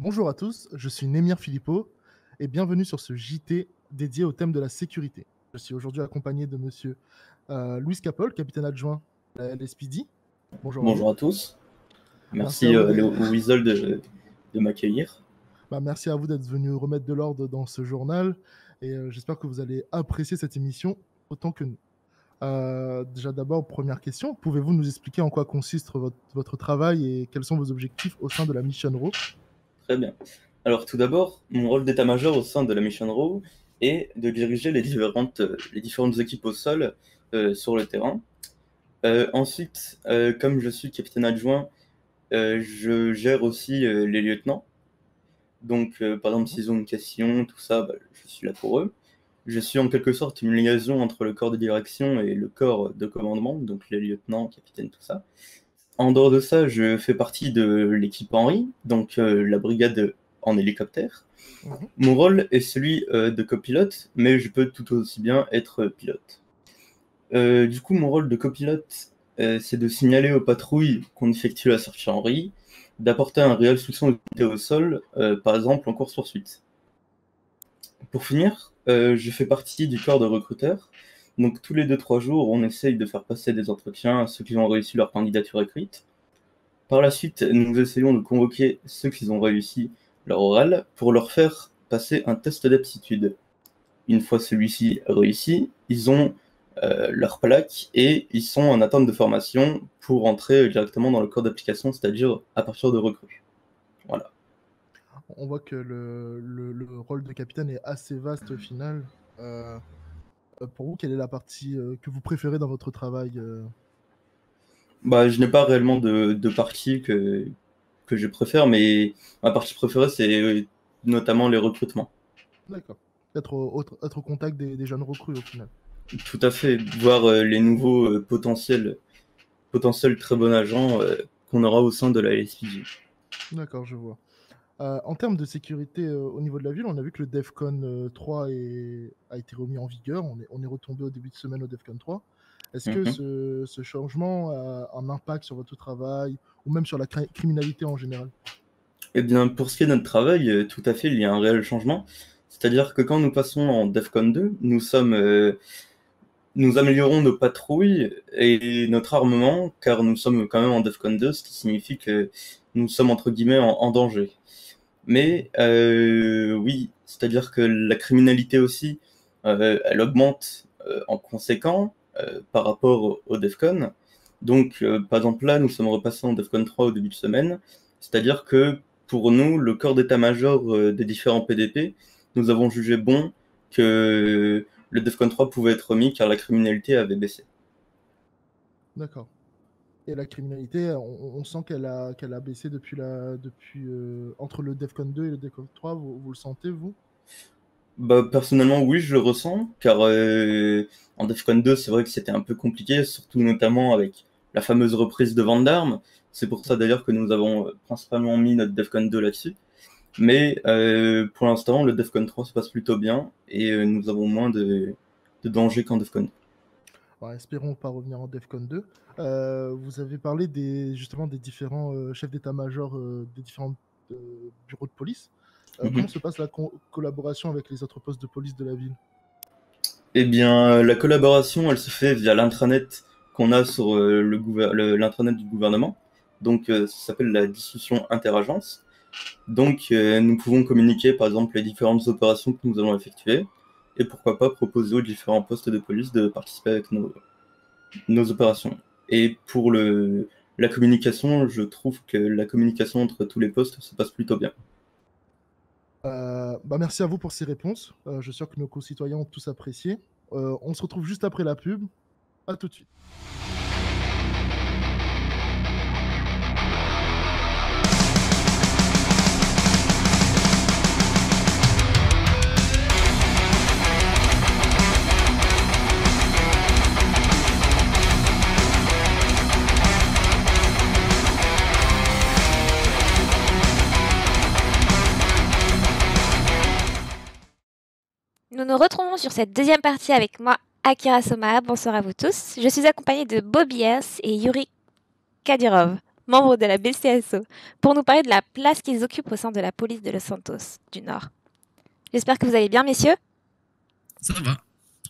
Bonjour à tous, je suis Némir Philippot et bienvenue sur ce JT dédié au thème de la sécurité. Je suis aujourd'hui accompagné de monsieur Louis Capol, capitaine adjoint de la LSPD. Bonjour à vous. Bonjour à tous. Merci à Merci vous Léo Wiesel de m'accueillir. merci à vous d'être venu remettre de l'ordre dans ce journal et j'espère que vous allez apprécier cette émission autant que nous. Déjà d'abord, première question, pouvez-vous nous expliquer en quoi consiste votre travail et quels sont vos objectifs au sein de la Mission Row? Très bien. Alors tout d'abord, mon rôle d'état-major au sein de la Mission Row est de diriger les différentes équipes au sol sur le terrain. Ensuite, comme je suis capitaine adjoint, je gère aussi les lieutenants. Donc par exemple, s'ils ont une question, tout ça, je suis là pour eux. Je suis en quelque sorte une liaison entre le corps de direction et le corps de commandement, donc les lieutenants, capitaines, tout ça. En dehors de ça, je fais partie de l'équipe Henri, donc la brigade en hélicoptère. Mhm. Mon rôle est celui de copilote, mais je peux tout aussi bien être pilote. Du coup, mon rôle de copilote, c'est de signaler aux patrouilles qu'on effectue la sortie Henri, d'apporter un réel soutien aux unités au sol, par exemple en course-poursuite. Pour finir, je fais partie du corps de recruteurs. Donc tous les 2-3 jours, on essaye de faire passer des entretiens à ceux qui ont réussi leur candidature écrite. Par la suite, nous essayons de convoquer ceux qui ont réussi leur oral pour leur faire passer un test d'aptitude. Une fois celui-ci réussi, ils ont leur plaque et ils sont en attente de formation pour entrer directement dans le corps d'application, c'est-à-dire à partir de recrues. Voilà. On voit que le rôle de capitaine est assez vaste au final. Pour vous, quelle est la partie que vous préférez dans votre travail Je n'ai pas réellement de partie que je préfère, mais ma partie préférée, c'est notamment les recrutements. D'accord. Être au contact des jeunes recrues au final. Tout à fait, voir les nouveaux potentiels très bons agents qu'on aura au sein de la LSPJ. D'accord, je vois. En termes de sécurité au niveau de la ville, on a vu que le DEFCON 3 a été remis en vigueur. On est retombé au début de semaine au DEFCON 3. Est-ce que Mhm. ce changement a un impact sur votre travail ou même sur la criminalité en général? Eh bien, pour ce qui est de notre travail, tout à fait, il y a un réel changement. C'est-à-dire que quand nous passons en DEFCON 2, nous améliorons nos patrouilles et notre armement, car nous sommes quand même en DEFCON 2, ce qui signifie que nous sommes entre guillemets en danger. Mais oui, c'est-à-dire que la criminalité aussi, elle augmente en conséquent par rapport au DEFCON. Donc, par exemple, là, nous sommes repassés en DEFCON 3 au début de semaine. C'est-à-dire que pour nous, le corps d'état-major des différents PDP, nous avons jugé bon que le DEFCON 3 pouvait être remis car la criminalité avait baissé. D'accord. Et la criminalité, on sent qu'elle a baissé entre le DEFCON 2 et le DEFCON 3. Vous le sentez, vous? Personnellement, oui, je le ressens, car en Defcon 2, c'est vrai que c'était un peu compliqué, surtout notamment avec la fameuse reprise de vente d'armes. C'est pour ça d'ailleurs que nous avons principalement mis notre Defcon 2 là-dessus. Mais pour l'instant, le Defcon 3 se passe plutôt bien et nous avons moins de danger qu'en Defcon 2. Ouais, espérons pas revenir en DEFCON 2. Vous avez parlé justement des différents chefs d'état-major des différents bureaux de police. Comment Mhm. se passe la collaboration avec les autres postes de police de la ville? Eh bien, la collaboration, elle se fait via l'intranet qu'on a sur l'intranet du gouvernement. Donc, ça s'appelle la discussion interagence. Donc, nous pouvons communiquer, par exemple, les différentes opérations que nous allons effectuer, et pourquoi pas proposer aux différents postes de police de participer avec nos opérations. Et pour la communication, je trouve que la communication entre tous les postes se passe plutôt bien. Merci à vous pour ces réponses. Je suis sûr que nos concitoyens ont tous apprécié. On se retrouve juste après la pub. À tout de suite. Nous nous retrouvons sur cette deuxième partie avec moi, Akira Soma. Bonsoir à vous tous. Je suis accompagnée de Bobby Hers et Yuri Kadyrov. membres de la BCSO, pour nous parler de la place qu'ils occupent au sein de la police de Los Santos du Nord. J'espère que vous allez bien, messieurs. Ça va.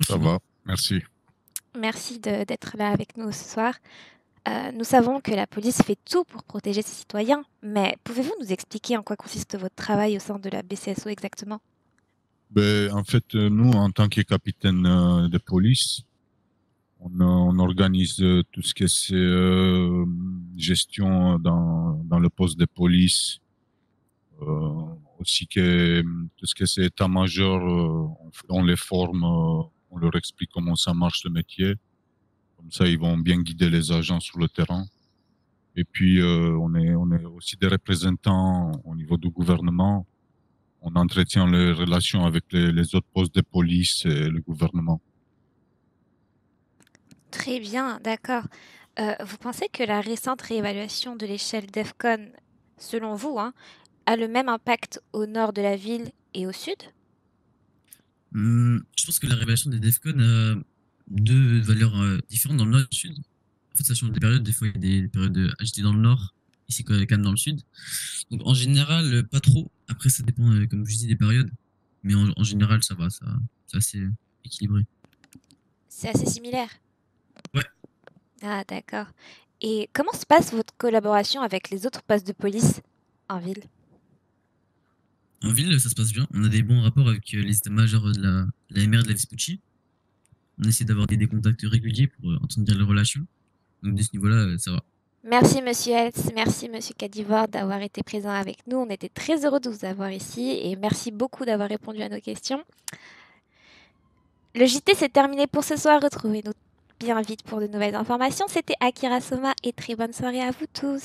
Ça va, merci. Merci d'être là avec nous ce soir. Nous savons que la police fait tout pour protéger ses citoyens, mais pouvez-vous nous expliquer en quoi consiste votre travail au sein de la BCSO exactement? En fait, nous, en tant que capitaine de police, on organise tout ce que c'est gestion dans le poste de police, aussi que tout ce que c'est état-major, on les forme, on leur explique comment ça marche le métier. Comme ça, ils vont bien guider les agents sur le terrain. Et puis, on est aussi des représentants au niveau du gouvernement. On entretient les relations avec les autres postes de police et le gouvernement. Très bien, d'accord. Vous pensez que la récente réévaluation de l'échelle DEFCON, selon vous, a le même impact au nord de la ville et au sud? Je pense que la révélation des DEFCON a deux valeurs différentes dans le nord et le sud. En fait, ça change des périodes. Des fois, il y a des périodes agitées dans le nord et c'est calme dans le sud. Donc, en général, pas trop. Après, ça dépend, comme je dis, des périodes. Mais en général, ça va. C'est assez équilibré. C'est assez similaire. Ouais. Ah, d'accord. Et comment se passe votre collaboration avec les autres postes de police en ville? En ville, ça se passe bien. On a des bons rapports avec les états-majors de la MR de la Vespucci. On essaie d'avoir des contacts réguliers pour entretenir les relations. Donc, de ce niveau-là, ça va. Merci, monsieur Heltz. Merci, monsieur Cadivore, d'avoir été présent avec nous. On était très heureux de vous avoir ici et merci beaucoup d'avoir répondu à nos questions. Le JT, c'est terminé pour ce soir. Retrouvez-nous bien vite pour de nouvelles informations. C'était Akira Soma et très bonne soirée à vous tous.